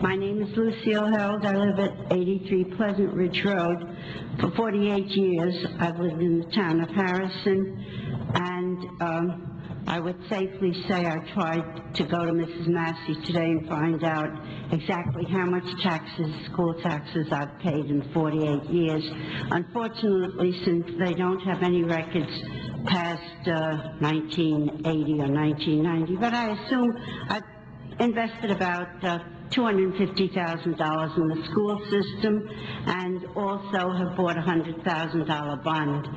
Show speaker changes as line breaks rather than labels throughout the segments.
My name is Lucile. I live at 83 Pleasant Ridge Road. For 48 years, I've lived in the town of Harrison, and I would safely say I tried to go to Mrs. Massey today and find out exactly how much taxes, school taxes, I've paid in 48 years. Unfortunately, since they don't have any records past 1980 or 1990, but I assume I've invested about $250,000 in the school system, and also have bought a $100,000 bond,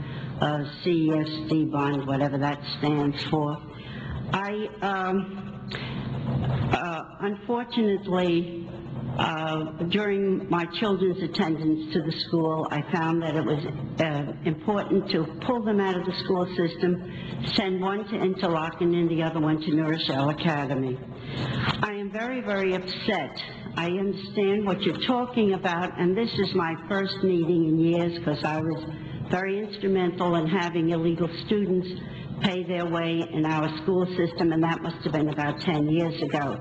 CSD bond, whatever that stands for. Unfortunately, during my children's attendance to the school, I found that it was important to pull them out of the school system, send one to Interlochen and the other one to New Rochelle Academy. I am very, very upset. I understand what you're talking about, and this is my first meeting in years because I was very instrumental in having illegal students pay their way in our school system, and that must have been about 10 years ago.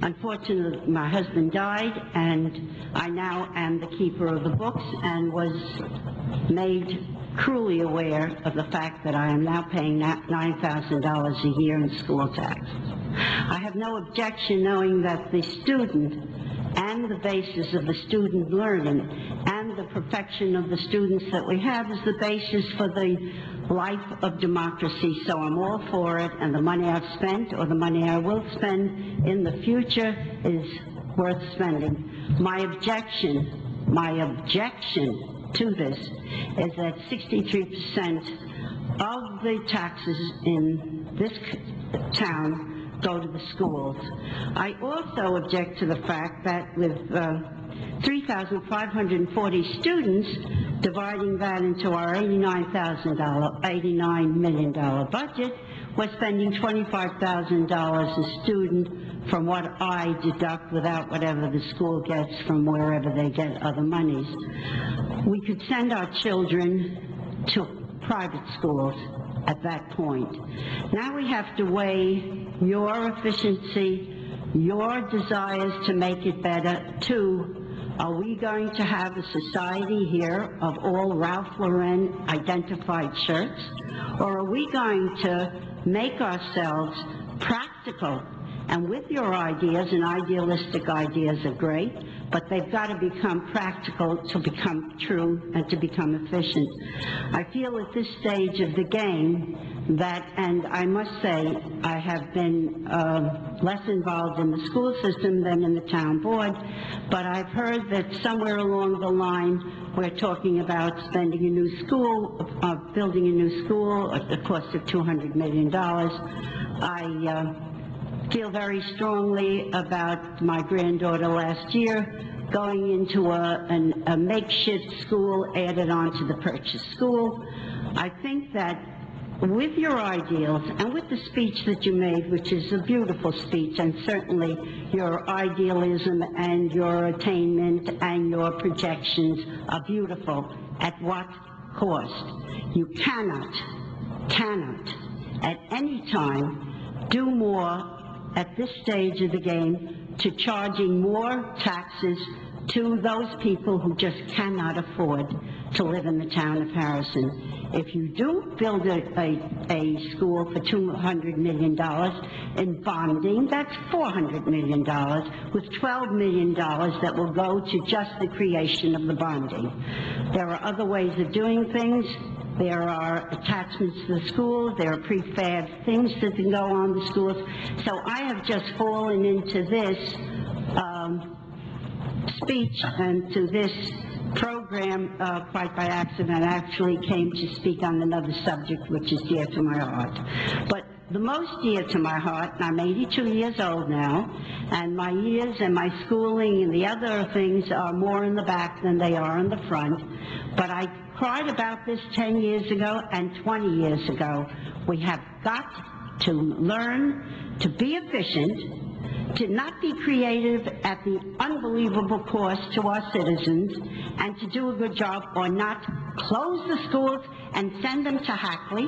Unfortunately, my husband died, and I now am the keeper of the books and was made cruelly aware of the fact that I am now paying $9,000 a year in school tax. I have no objection knowing that the student and the basis of the student learning and the perfection of the students that we have is the basis for the life of democracy. So I'm all for it, and the money I've spent or the money I will spend in the future is worth spending. My objection to this is that 63% of the taxes in this town go to the schools. I also object to the fact that with 3,540 students, dividing that into our $89 million budget, we're spending $25,000 a student from what I deduct without whatever the school gets from wherever they get other monies. We could send our children to private schools at that point. Now we have to weigh your efficiency, your desires to make it better, to are we going to have a society here of all Ralph Lauren identified shirts, or are we going to make ourselves practical? And with your ideas, and idealistic ideas are great, but they've got to become practical to become true and to become efficient. I feel at this stage of the game that, and I must say, I have been less involved in the school system than in the town board, but I've heard that somewhere along the line we're talking about spending a new school, building a new school at the cost of $200 million. I feel very strongly about my granddaughter last year going into a makeshift school added on to the purchase school. I think that with your ideals and with the speech that you made, which is a beautiful speech, and certainly your idealism and your attainment and your projections are beautiful, at what cost? You cannot at any time do more at this stage of the game to charging more taxes to those people who just cannot afford to live in the town of Harrison. If you do build a school for $200 million in bonding, that's $400 million, with $12 million that will go to just the creation of the bonding. There are other ways of doing things. There are attachments to the schools. There are prefab things that can go on the schools. So I have just fallen into this speech and to this program quite by accident. I actually came to speak on another subject which is dear to my heart. But the most dear to my heart, and I'm 82 years old now, and my years and my schooling and the other things are more in the back than they are in the front, but I cried about this 10 years ago and 20 years ago. We have got to learn to be efficient, to not be creative at the unbelievable cost to our citizens, and to do a good job, or not close the schools and send them to Hackley,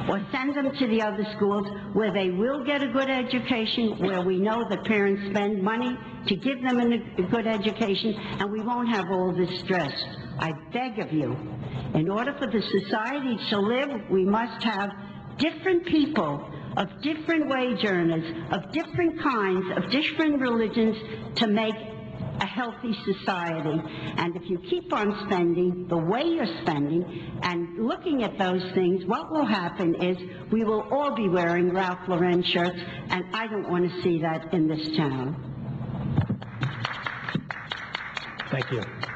or send them to the other schools where they will get a good education, where we know that parents spend money to give them a good education, and we won't have all this stress. I beg of you, in order for the society to live, we must have different people of different wage earners, of different kinds, of different religions, to make a healthy society. And if you keep on spending the way you're spending and looking at those things, what will happen is we will all be wearing Ralph Lauren shirts, and I don't want to see that in this town.
Thank you.